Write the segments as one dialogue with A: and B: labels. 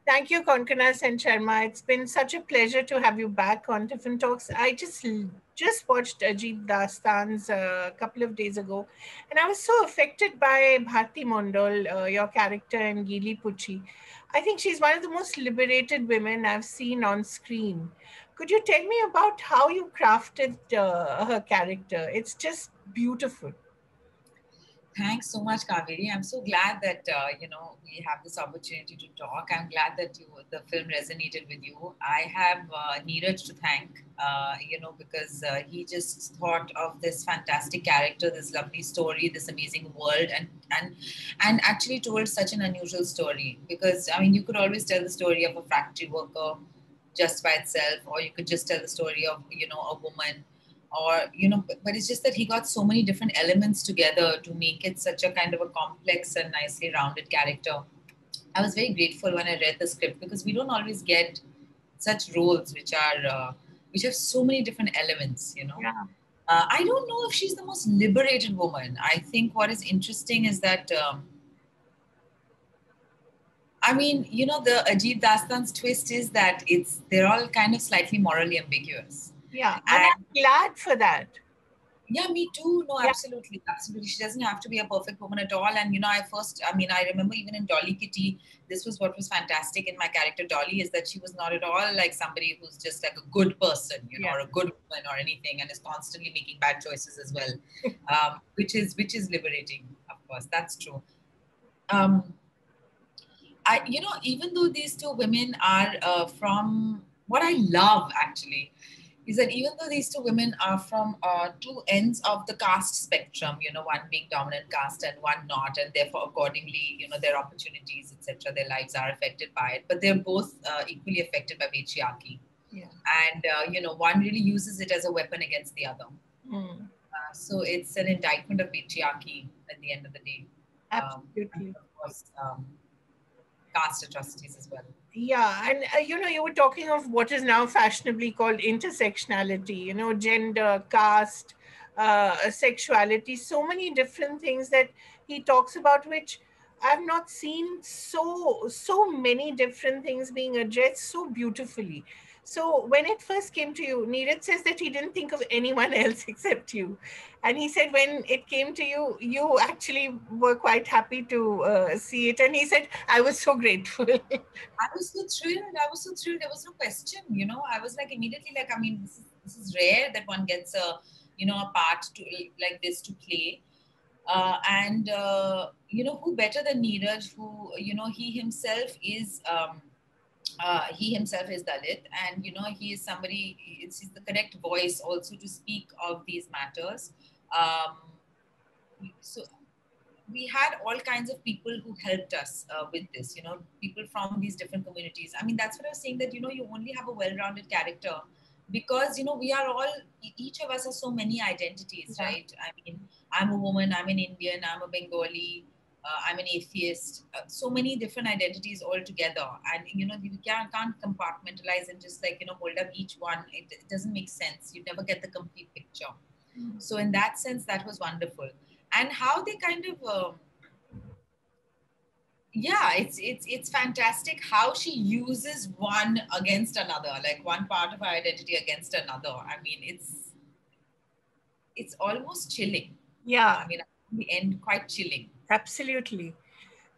A: Thank you, Konkona Sen Sharma. It's been such a pleasure to have you back on Tiffin Talks. I just watched Ajeeb Daastaans a couple of days ago, and I was so affected by Bharti Mandal, your character in Geeli Puchhi. I think she's one of the most liberated women I've seen on screen. Could you tell me about how you crafted her character? It's just beautiful.
B: Thanks so much, Kaveri. I'm so glad that we have this opportunity to talk. I'm glad that the film resonated with you. I have Neeraj to thank, because he just thought of this fantastic character, this lovely story, this amazing world, and actually told such an unusual story. Because I mean, you could always tell the story of a factory worker just by itself, or you could just tell the story of a woman, or but it's just that he got so many different elements together to make it such a kind of a complex and nicely rounded character. I was very grateful when I read the script, because we don't always get such roles which have so many different elements.
A: Yeah.
B: I don't know if she's the most liberated woman. I think what is interesting is that I mean, the Ajeeb Dastan's twist is that they're all kind of slightly morally ambiguous.
A: Yeah, and
B: And
A: I'm glad for that.
B: yeah, me too. No,
A: Yeah.
B: absolutely. Absolutely. She doesn't have to be a perfect woman at all. And, I mean, I remember even in Dolly Kitty, this was what was fantastic in my character, Dolly, is that she was not at all like somebody who's just like a good person,
A: Yeah.
B: or a good woman or anything, and is constantly making bad choices as well, which is liberating, of course. That's true. Um, even though these two women are from what I love actually is that even though these two women are from two ends of the caste spectrum, one being dominant caste and one not, and therefore accordingly, their opportunities, etc., their lives are affected by it, but they're both equally affected by patriarchy.
A: Yeah.
B: And, one really uses it as a weapon against the other.
A: Mm,
B: So it's an indictment of patriarchy at the end of the day. And
A: absolutely.
B: of course, caste atrocities as well.
A: Yeah, and you were talking of what is now fashionably called intersectionality, gender, caste, sexuality, so many different things that he talks about, which I've not seen so many different things being addressed so beautifully. So when it first came to you, Neeraj says that he didn't think of anyone else except you. And he said when it came to you, you actually were quite happy to see it. And he said, I was so grateful.
B: I was so thrilled. I was so thrilled. There was no question. I was like immediately like, I mean, this is rare that one gets a part to like this to play. And who better than Neeraj, who he himself is Dalit, and he is somebody. He's the correct voice also to speak of these matters. Um, so we had all kinds of people who helped us with this, people from these different communities. I mean, that's what I was saying, that you only have a well-rounded character because we are all, each of us has so many identities,
A: Yeah.
B: right? I mean, I'm a woman, I'm an Indian, I'm a Bengali, I'm an atheist, so many different identities all together. And you can't compartmentalize and just like hold up each one. It doesn't make sense. You never get the complete picture. So in that sense, that was wonderful. And how they kind of yeah, it's fantastic how she uses one against another, like one part of her identity against another. I mean, it's almost chilling.
A: Yeah,
B: I mean, in the end, quite chilling.
A: absolutely.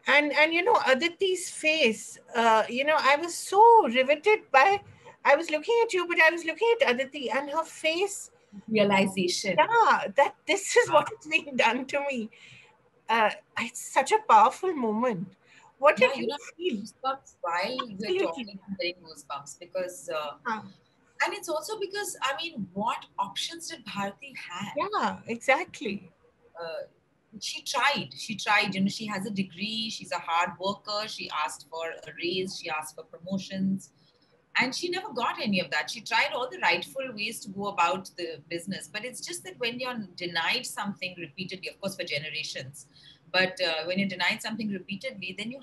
A: And Aditi's face, I was so riveted by, I was looking at you, but I was looking at Aditi and her face.
B: Realization.
A: Yeah, that this is what is being done to me. It's such a powerful moment. What
B: Yeah,
A: did you feel?
B: goosebumps while we're
A: Absolutely.
B: talking. I'm getting goosebumps because,
A: Ah,
B: and it's also because, I mean, what options did Bharti have?
A: yeah, exactly.
B: uh, she tried. She tried. She has a degree. She's a hard worker. She asked for a raise. She asked for promotions. And she never got any of that. She tried all the rightful ways to go about the business. But it's just that when you're denied something repeatedly, of course, for generations, but when you're denied something repeatedly, then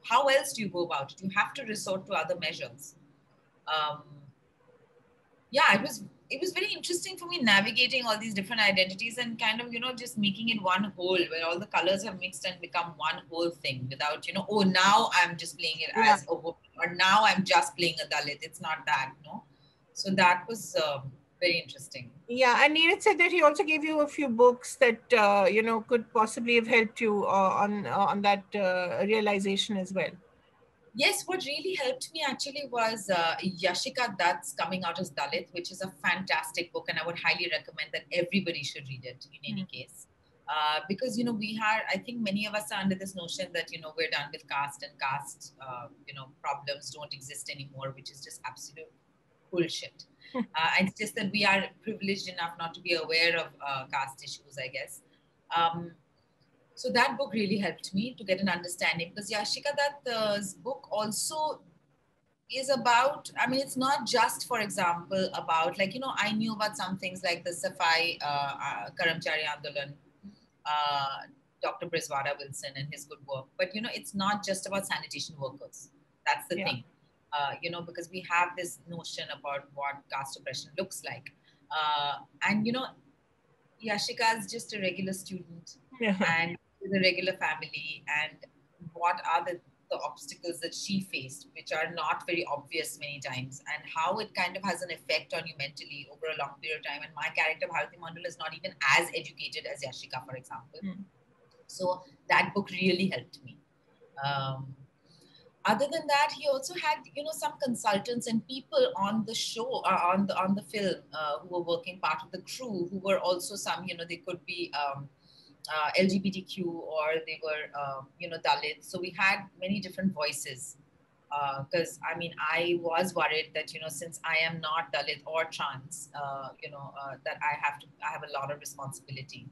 B: how else do you go about it? You have to resort to other measures. Um, yeah, it was it was very interesting for me navigating all these different identities and kind of, just making it one whole where all the colors have mixed and become one whole thing without, oh, now I'm just playing it
A: Yeah.
B: as a woman, or now I'm just playing a Dalit. It's not that, So that was very interesting.
A: Yeah, and Neeraj said that he also gave you a few books that could possibly have helped you on that realization as well.
B: Yes, what really helped me actually was Yashika Dutt's Coming Out as Dalit, which is a fantastic book, and I would highly recommend that everybody should read it in any case. Because, I think many of us are under this notion that, we're done with caste and caste, problems don't exist anymore, which is just absolute bullshit. It's just that we are privileged enough not to be aware of caste issues, I guess. So that book really helped me to get an understanding, because Yashika Dutt's book also is about, it's not just, for example, about I knew about some things like the Safai Karamchari Andolan, Dr. Briswara Wilson and his good work. But, it's not just about sanitation workers. That's the thing. Because we have this notion about what caste oppression looks like. And, Yashika is just a regular student and with a regular family. And what are the obstacles that she faced, which are not very obvious many times, and how it kind of has an effect on you mentally over a long period of time. And my character, Bharti Mandal, is not even as educated as Yashika, for example. So that book really helped me. Other than that, he also had, some consultants and people on the show, on the film, who were working part of the crew, who were also some, they could be LGBTQ, or they were, Dalit. So we had many different voices. Because I was worried that, since I am not Dalit or trans, that I have a lot of responsibility.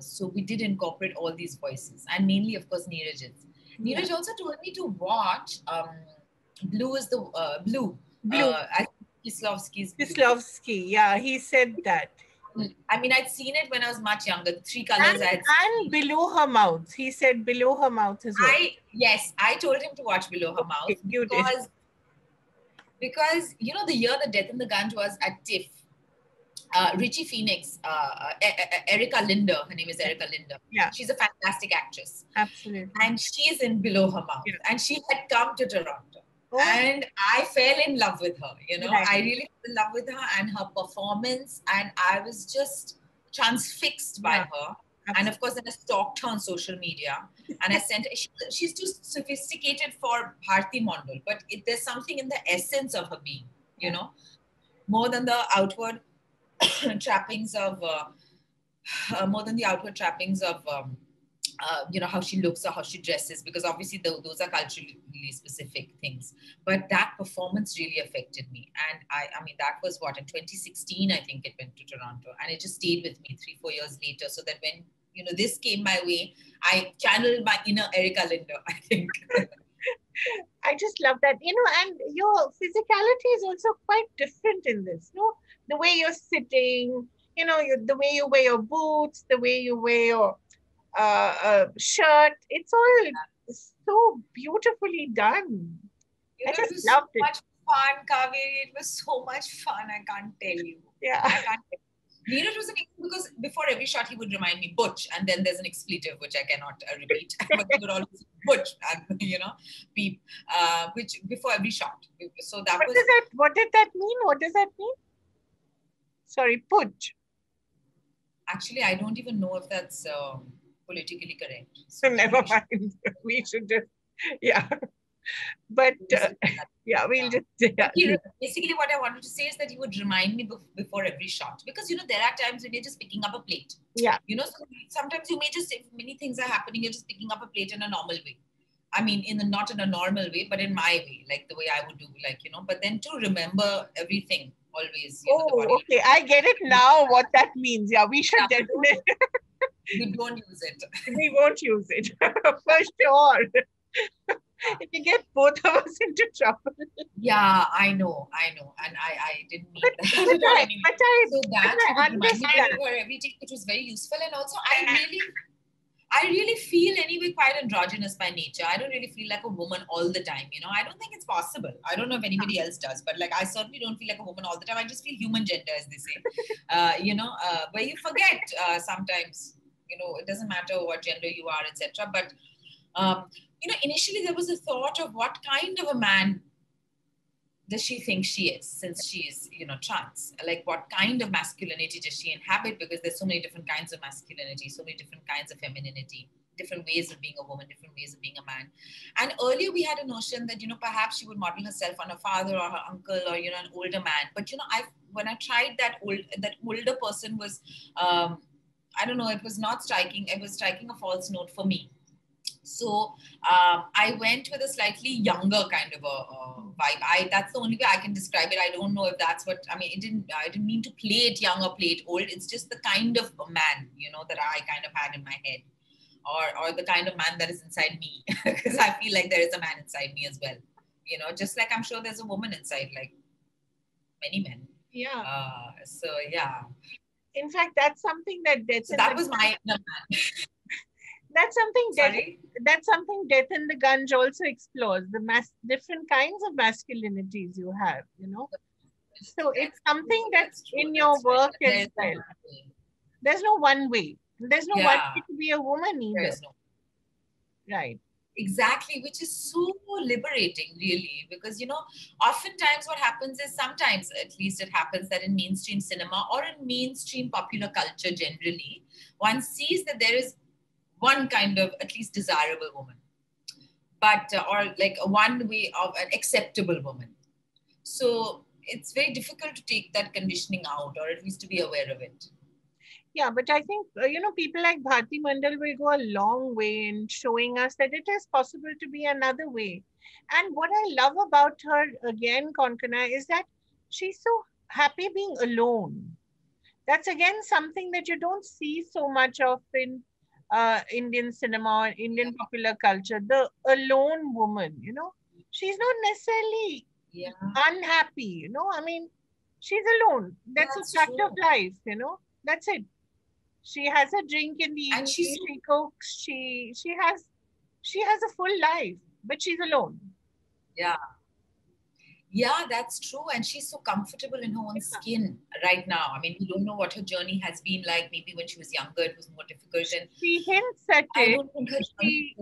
B: So we did incorporate all these voices, and mainly, of course, Neeraj's. Neeraj also told me to watch Blue is the Blue. Kislovsky's Blue.
A: Kislovsky, yeah, he said that.
B: I'd seen it when I was much younger. The three colors
A: and Below Her Mouth. He said Below Her Mouth as well.
B: Yes, I told him to watch Below Her Mouth because the year the Death in the Gunj was at TIFF, Richie Phoenix, Erica Linder, her name is Erica Linder.
A: Yeah.
B: She's a fantastic actress.
A: Absolutely.
B: And she's in Below Her Mouth. Yeah. And she had come to Toronto. Oh. And I fell in love with her, Right. I really fell in love with her and her performance. And I was just transfixed by her. Absolutely. And of course, then I stalked her on social media. And I sent her, she's too sophisticated for Bharti Mandal. But there's something in the essence of her being, more than the outward trappings of how she looks or how she dresses, because obviously those are culturally specific things. But that performance really affected me. And that was in 2016, I think it went to Toronto, and it just stayed with me 3-4 years later, so that when this came my way, I channeled my inner Erica Linder, I think.
A: I just love that, and your physicality is also quite different in this, the way you're sitting, the way you wear your boots, the way you wear your shirt, it's all so beautifully done. I just loved it.
B: It was so much fun, Kaveree. It was so much fun, I can't tell you.
A: Yeah.
B: I can't tell you. Neeraj was because before every shot he would remind me Butch, and then there's an expletive which I cannot repeat, but he would always say Butch, and beep, which before every shot. So that
A: what did that mean? What does that mean? Sorry, Butch.
B: Actually, I don't even know if that's politically correct.
A: So never mind. We should just, yeah. But we'll just. Yeah.
B: Basically, what I wanted to say is that he would remind me before every shot, because there are times when you're just picking up a plate.
A: Yeah.
B: So sometimes you may just, if many things are happening, you're just picking up a plate in a normal way. Not in a normal way, but in my way, like the way I would do, But then to remember everything always.
A: Okay, I get it now. What that means? Yeah, we should definitely.
B: We don't use it.
A: We won't use it for sure. If you get both of us into trouble.
B: Yeah, I know. And I didn't mean that.
A: I understand.
B: Everything, which was very useful. And also, I really feel anyway quite androgynous by nature. I don't really feel like a woman all the time. I don't think it's possible. I don't know if anybody else does, but like I certainly don't feel like a woman all the time. I just feel human gender, as they say. Where you forget sometimes. It doesn't matter what gender you are, etc. But initially there was a thought of what kind of a man does she think she is, since she is, trans? Like, what kind of masculinity does she inhabit? Because there's so many different kinds of masculinity, so many different kinds of femininity, different ways of being a woman, different ways of being a man. And earlier we had a notion that, perhaps she would model herself on her father or her uncle or, an older man. But, when I tried that older person was, I don't know, it was not striking. It was striking a false note for me. So I went with a slightly younger kind of a vibe. That's the only way I can describe it. I don't know if that's what I mean. I didn't mean to play it young or play it old. It's just the kind of man, that I kind of had in my head, or the kind of man that is inside me, because I feel like there is a man inside me as well. Just like I'm sure there's a woman inside, like many men.
A: Yeah.
B: So yeah.
A: In fact, that's something that death.
B: So that was my.
A: That's something Death in the Gunj also explores, the different kinds of masculinities you have, So it's something that's in your work as well. There's no one way. There's no one way to be a woman either. Right.
B: Exactly, which is so liberating, really, because, oftentimes what happens is, sometimes at least it happens, that in mainstream cinema or in mainstream popular culture generally, one sees that there is one kind of at least desirable woman, but or like one way of an acceptable woman. So it's very difficult to take that conditioning out, or at least to be aware of it.
A: Yeah, but I think, people like Bharti Mandal will go a long way in showing us that it is possible to be another way. And what I love about her, again, Konkona, is that she's so happy being alone. That's, again, something that you don't see so much of in Indian cinema or Indian popular culture. The alone woman, she's not necessarily unhappy, I mean, she's alone. That's a fact of life, That's it. She has a drink in the evening. She cooks. She has a full life, but she's alone.
B: Yeah, that's true. And she's so comfortable in her own skin right now. I mean, we don't know what her journey has been like. Maybe when she was younger, it was more difficult. And
A: she hints at it. I don't think her journey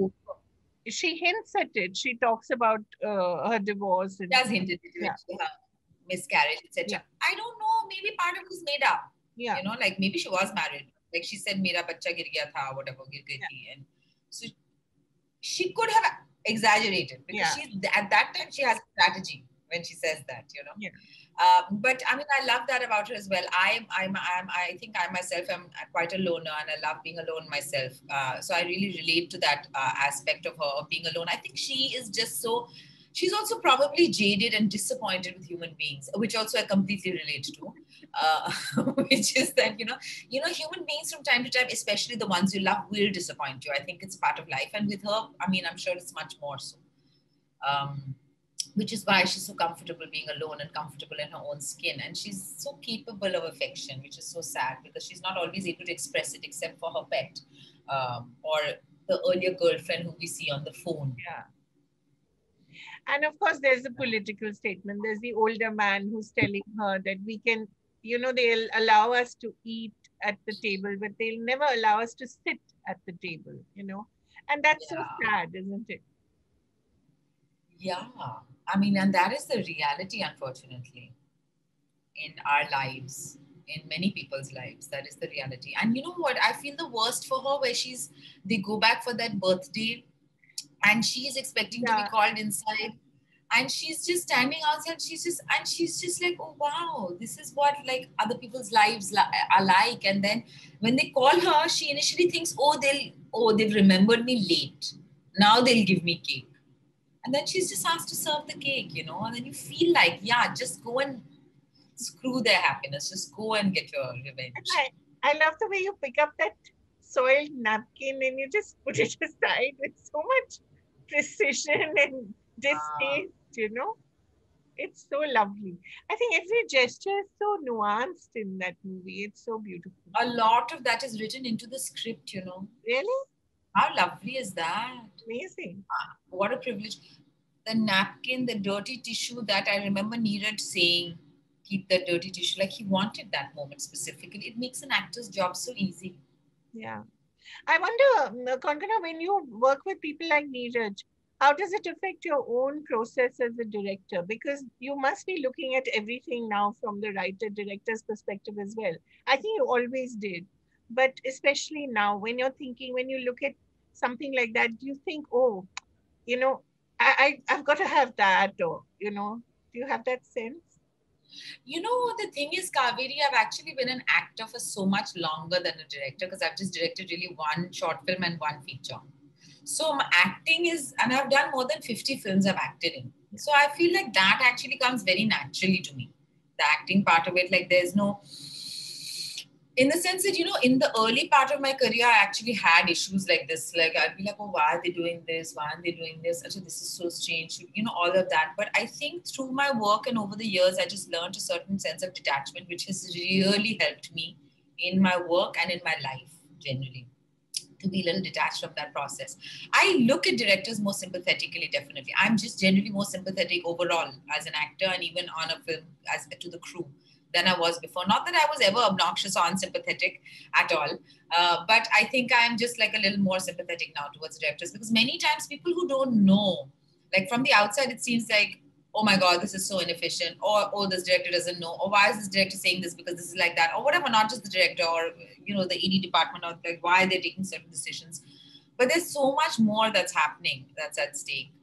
A: she hints at it. She talks about her divorce.
B: And, does hint at it, her miscarriage, etc. Yeah. I don't know. Maybe part of it was made up. Yeah. Like maybe she was married. Like she said, "Mera bacha gir gaya tha," whatever, gir gayi thi. And so she could have exaggerated, because she's at that time she has a strategy when she says that, Yeah. But I mean, I love that about her as well. I think I myself am quite a loner, and I love being alone myself. So I really relate to that aspect of her, of being alone. I think she is just so. She's also probably jaded and disappointed with human beings, which also I completely relate to. Which is that human beings from time to time, especially the ones you love, will disappoint you. I think it's part of life, and with her, I mean, I'm sure it's much more so. Which is why she's so comfortable being alone and comfortable in her own skin, and she's so capable of affection, which is so sad, because she's not always able to express it except for her pet, or the earlier girlfriend who we see on the phone.
A: Yeah. And of course, there's a political statement. There's the older man who's telling her that we can, they'll allow us to eat at the table, but they'll never allow us to sit at the table, And that's so sad, isn't it?
B: Yeah. I mean, and that is the reality, unfortunately, in our lives, in many people's lives. That is the reality. And you know what? I feel the worst for her, where they go back for that birthday, and she is expecting to be called inside, and she's just standing outside. She's just like, oh wow, this is what like other people's lives are like. And then when they call her, she initially thinks, they've remembered me late, now they'll give me cake. And then she's just asked to serve the cake, and then you feel like, just go and screw their happiness, just go and get your revenge.
A: I love the way you pick up that soiled napkin and you just put it aside with so much precision and distaste, It's so lovely. I think every gesture is so nuanced in that movie. It's so beautiful.
B: A lot of that is written into the script,
A: Really?
B: How lovely is that?
A: Amazing.
B: What a privilege. The napkin, the dirty tissue, that I remember Neeraj saying, keep the dirty tissue. Like he wanted that moment specifically. It makes an actor's job so easy.
A: Yeah. I wonder, Konkana, when you work with people like Neeraj, how does it affect your own process as a director? Because you must be looking at everything now from the writer director's perspective as well. I think you always did. But especially now, when you're thinking, when you look at something like that, do you think, oh, you know, I've got to have that, or, do you have that sense?
B: You know, the thing is, Kaveri, I've actually been an actor for so much longer than a director because I've just directed really one short film and one feature. So my acting is, and I've done more than 50 films I've acted in. So I feel like that actually comes very naturally to me. The acting part of it, like there's no, in the sense that, you know, in the early part of my career, I actually had issues like this. Like I'd be like, oh, why are they doing this? Why aren't they doing this? Actually, this is so strange, you know, all of that. But I think through my work and over the years, I just learned a certain sense of detachment, which has really helped me in my work and in my life generally, to be a little detached from that process. I look at directors more sympathetically, definitely. I'm just generally more sympathetic overall as an actor and even on a film as to the crew than I was before. Not that I was ever obnoxious or unsympathetic at all, but I think I'm just like a little more sympathetic now towards directors because many times people who don't know, like from the outside, it seems like, oh my God, this is so inefficient, or oh, this director doesn't know, or why is this director saying this because this is like that, or whatever, not just the director or, you know, the ED department, or like why they're taking certain decisions. But there's so much more that's happening that's at stake.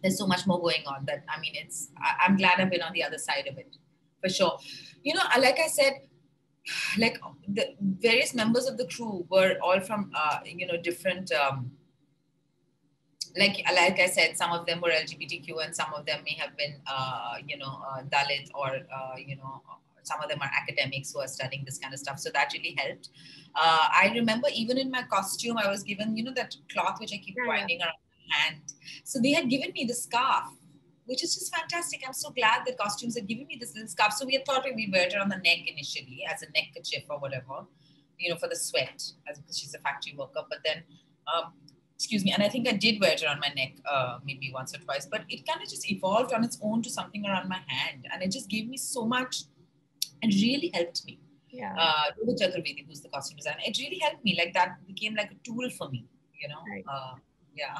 B: There's so much more going on that, I mean, I'm glad I've been on the other side of it, for sure. You know, like I said, like the various members of the crew were all from, you know, different, like I said, some of them were LGBTQ and some of them may have been, Dalit, or, some of them are academics who are studying this kind of stuff. So that really helped. I remember even in my costume, I was given, you know, that cloth which I keep
A: Yeah,
B: winding around my hand. So they had given me the scarf, which is just fantastic. I'm so glad that costumes had given me this little scarf. So we had thought we'd wear it on the neck initially as a neckerchief or whatever, you know, for the sweat, as because she's a factory worker. But then, excuse me, and I think I did wear it around my neck maybe once or twice. But it kind of just evolved on its own to something around my hand, and it just gave me so much and really helped me.
A: yeah,
B: Rohit Chaturvedi, who's the costume designer, it really helped me. Like that became like a tool for me, you know.
A: right.
B: Yeah.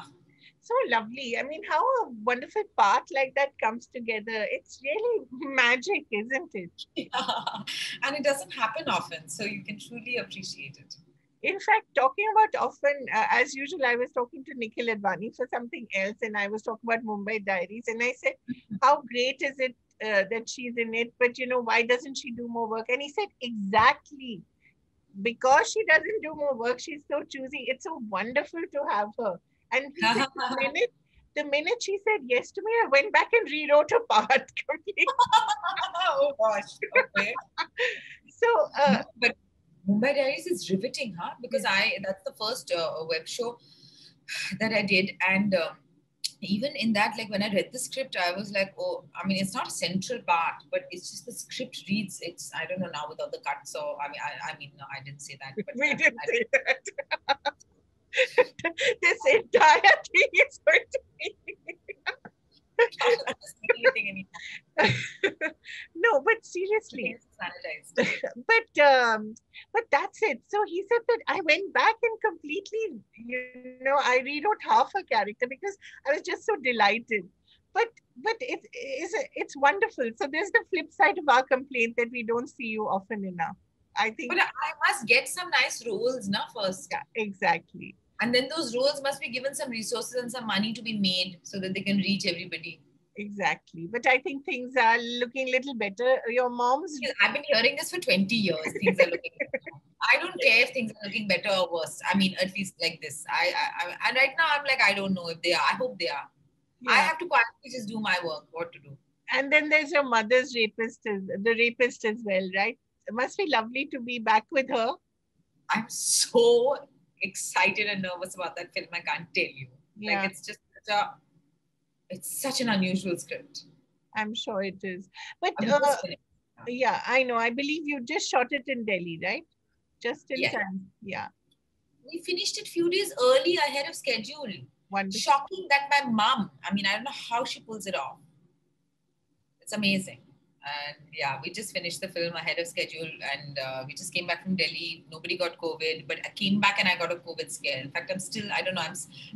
A: So lovely. I mean, how a wonderful part like that comes together. It's really magic, isn't it?
B: Yeah. And it doesn't happen often, so you can truly appreciate it.
A: In fact, talking about often, as usual, I was talking to Nikhil Advani for something else, and I was talking about Mumbai Diaries, and I said, "How great is it that she's in it? But why doesn't she do more work?" And he said, "Exactly, because she doesn't do more work. She's so choosy. It's so wonderful to have her." And he said, the minute she said yes to me, I went back and rewrote her part completely.
B: Oh gosh. Okay.
A: So,
B: No, but Mumbai Diaries is riveting, huh? Because
A: yeah,
B: that's the first web show that I did, and even in that, like when I read the script, I was like, oh, I mean, it's not a central part, but it's just the script reads. It's I don't know now with all the cuts. So I mean, no, I didn't say that, but
A: we didn't say that. This entire thing is going to be.
B: I don't understand anything anymore.
A: No, but
B: Everything
A: seriously,
B: is sanitized.
A: but that's it. So he said that I went back and completely, I rewrote half a character because I was just so delighted. But it's wonderful. So there's the flip side of our complaint that we don't see you often enough. I think,
B: But I must get some nice roles now first.
A: yeah, exactly.
B: And then those roles must be given some resources and some money to be made so that they can reach everybody.
A: Exactly. But I think things are looking a little better. Your mom's.
B: Because I've been hearing this for 20 years. Things are looking better. I don't care if things are looking better or worse. I mean, at least like this. And right now I'm like, I don't know if they are. I hope they are. I
A: Yeah.
B: have to quietly just do my work, what to do.
A: And then there's your mother's the rapist as well, right? It must be lovely to be back with her.
B: I'm so excited and nervous about that film. I can't tell you. Like
A: Yeah,
B: it's such an unusual script.
A: I'm sure it is. But
B: I mean, just finished.
A: yeah, I know. I believe you just shot it in Delhi, right? Just in
B: Yeah.
A: time. Yeah.
B: We finished it few days early ahead of schedule.
A: Wonderful.
B: Shocking that my mom, I mean, I don't know how she pulls it off. It's amazing. And yeah, we just finished the film ahead of schedule, and we just came back from Delhi. Nobody got COVID, but I came back and I got a COVID scare. In fact, I'm still, I don't know,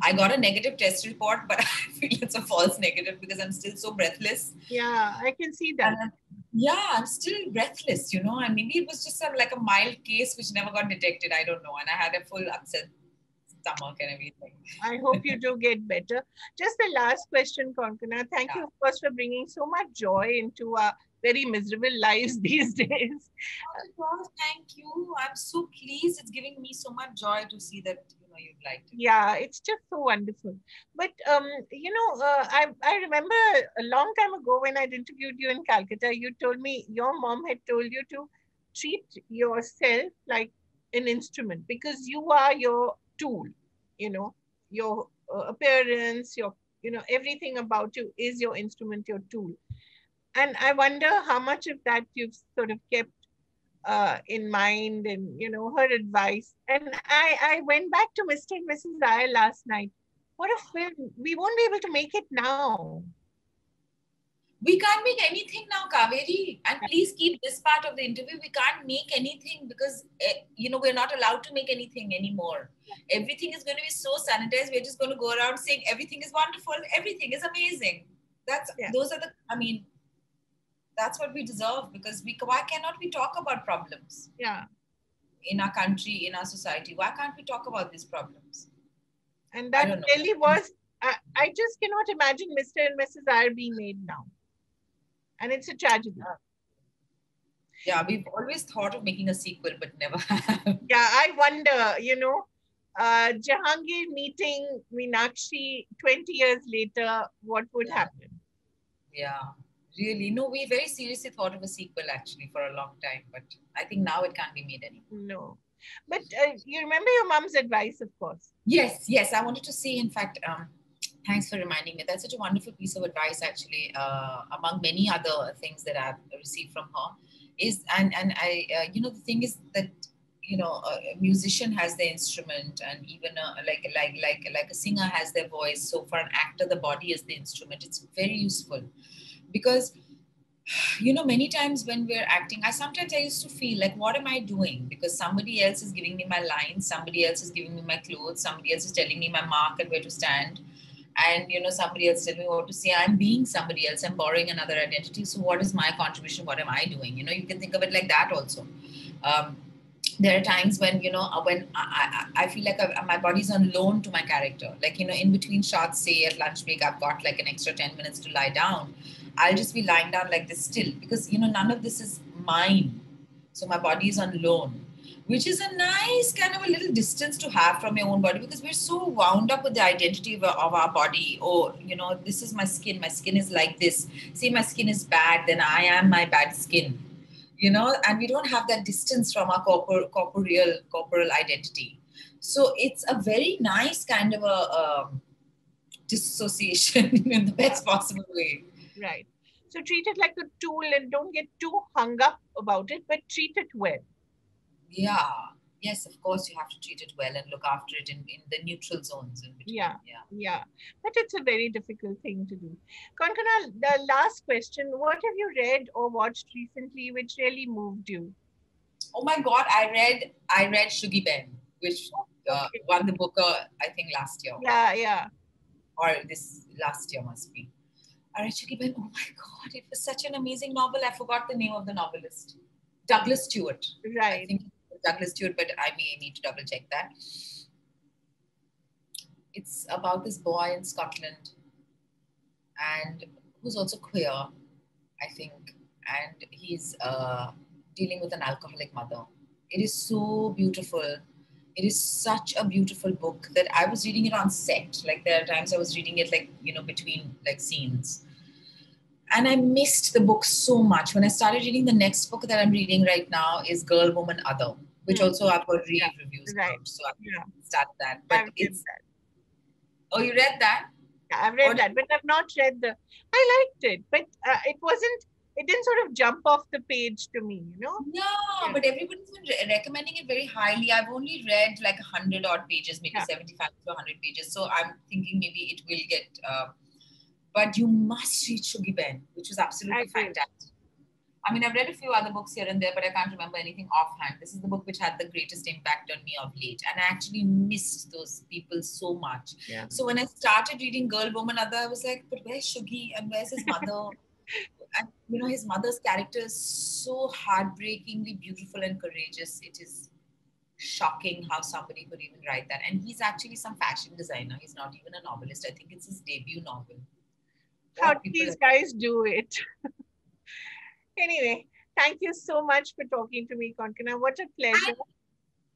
B: I got a negative test report, but I feel it's a false negative because I'm still so breathless.
A: Yeah, I can see that.
B: Yeah, I'm still breathless, you know, and maybe it was just like a mild case which never got detected. I don't know. And I had a full upset stomach and everything.
A: I hope you do get better. Just the last question, Konkona. Thank you, of course, for bringing so much joy into our very miserable lives these days.
B: Thank you. I'm so pleased. It's giving me so much joy to see that you've liked it.
A: Yeah, it's just so wonderful. But I remember a long time ago when I'd interviewed you in Calcutta, you told me your mom had told you to treat yourself like an instrument because you are your tool. Your appearance, your everything about you is your instrument, your tool. And I wonder how much of that you've sort of kept in mind, and her advice. And I went back to Mr. and Mrs. I last night. What a film! We won't be able to make it now.
B: We can't make anything now, Kaveree. And please keep this part of the interview. We can't make anything because, we're not allowed to make anything anymore. Everything is going to be so sanitized. We're just going to go around saying everything is wonderful. Everything is amazing. That's what we deserve, because why cannot we talk about problems?
A: Yeah.
B: In our country, in our society, why can't we talk about these problems?
A: And that really was, I just cannot imagine Mr. and Mrs. I being made now. And it's a tragedy.
B: Yeah, we've always thought of making a sequel, but never have.
A: Yeah, I wonder, Jahangir meeting Meenakshi 20 years later, what would happen?
B: Yeah, really. No, we very seriously thought of a sequel actually for a long time, but I think now it can't be made anymore.
A: No. But you remember your mom's advice, of course.
B: Yes. I wanted to say, in fact, thanks for reminding me. That's such a wonderful piece of advice, actually, among many other things that I've received from her. The thing is that, a musician has their instrument, and even like a singer has their voice. So for an actor, the body is the instrument. It's very useful because, many times when we're acting, I used to feel like, what am I doing? Because somebody else is giving me my lines, somebody else is giving me my clothes, somebody else is telling me my mark and where to stand. And, somebody else telling me what to say. I'm being somebody else. I'm borrowing another identity. So what is my contribution? What am I doing? You can think of it like that also. There are times when, when I feel like my body's on loan to my character. Like, in between shots, say at lunch break, I've got like an extra 10 minutes to lie down. I'll just be lying down like this still because, none of this is mine. So my body is on loan, which is a nice kind of a little distance to have from your own body, because we're so wound up with the identity of our body. Or, this is my skin. My skin is like this. Say my skin is bad, then I am my bad skin, and we don't have that distance from our corporal identity. So it's a very nice kind of a dissociation in the best possible way.
A: Right. So treat it like a tool and don't get too hung up about it, but treat it well.
B: Yeah. Yes, of course, you have to treat it well and look after it in the neutral zones in between.
A: Yeah. But it's a very difficult thing to do. Konkona, the last question, what have you read or watched recently which really moved you?
B: Oh my God, I read Shuggy Ben, which won the Booker, I think, last year.
A: Yeah.
B: Or this last year must be. I read Shuggy Ben. Oh my God, it was such an amazing novel. I forgot the name of the novelist. Douglas Stewart.
A: Right.
B: I think Douglas Stewart, but I may need to double check that. It's about this boy in Scotland and who's also queer, I think, and he's dealing with an alcoholic mother. It is so beautiful. It is such a beautiful book that I was reading it on set. Like there are times I was reading it between scenes. And I missed the book so much. When I started reading, the next book that I'm reading right now is Girl, Woman, Other, which also I've got rave reviews
A: right.
B: So I started that. But Oh, you read that?
A: Yeah, I've read that, but I've not read I liked it, but it it didn't sort of jump off the page to me,
B: No,
A: Yeah.
B: but everybody's been recommending it very highly. I've only read like 100 odd pages, maybe
A: Yeah.
B: 75 to 100 pages. So I'm thinking maybe it will get. But you must read Shuggy Ben, which was absolutely
A: I will.
B: fantastic. I mean, I've read a few other books here and there, but I can't remember anything offhand. This is the book which had the greatest impact on me of late. And I actually missed those people so much.
A: Yeah.
B: So when I started reading Girl, Woman, Other, I was like, but where's Shuggy and where's his mother? And, you know, his mother's character is so heartbreakingly beautiful and courageous. It is shocking how somebody could even write that. And he's actually some fashion designer. He's not even a novelist. I think it's his debut novel.
A: How
B: What
A: do
B: people
A: these guys do it? Anyway, thank you so much for talking to me, Konkona. What a pleasure.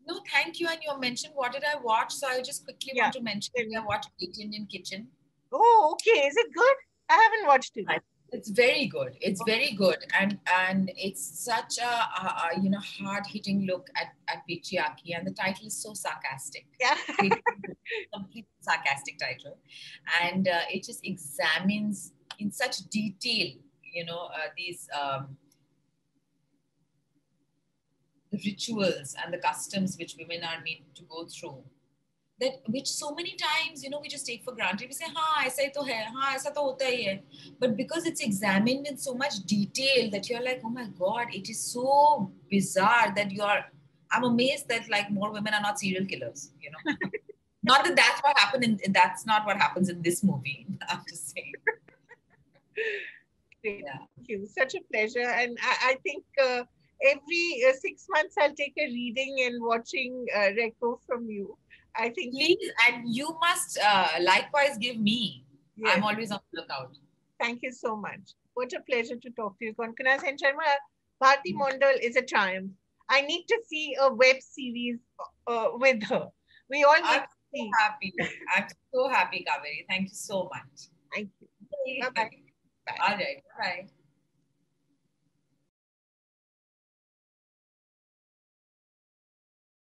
B: No, thank you. And you mentioned what did I watch? So I just quickly
A: Yeah.
B: want to mention I watched Great Indian Kitchen.
A: Oh, okay. Is it good? I haven't watched it.
B: It's very good. It's very good, and it's such a you know, hard hitting look at patriarchy, and the title is so sarcastic.
A: Yeah.
B: Complete sarcastic title, and it just examines in such detail, you know, these the rituals and the customs which women are made to go through. That which so many times, you know, we just take for granted. We say, "Ha, aisa hi to hai, ha, aisa to hota hi hai." But because it's examined in so much detail that you're like, "Oh my God, it is so bizarre that I'm amazed that like more women are not serial killers." You know, not that that's what happened that's not what happens in this movie. I'm just saying.
A: Great.
B: Yeah.
A: Thank you. Such a pleasure. And I think every 6 months I'll take a reading and watching Reco from you. I think.
B: Please, and you must likewise give me.
A: Yes.
B: I'm always on the lookout.
A: Thank you so much. What a pleasure to talk to you. Konkona Sen Sharma, Bharti Mandal is a triumph. I need to see a web series with her. We all need
B: I'm
A: to see.
B: so happy. I'm so happy, Kaveree. Thank you so much.
A: Thank you. Bye-bye. Bye.
B: All right. Bye.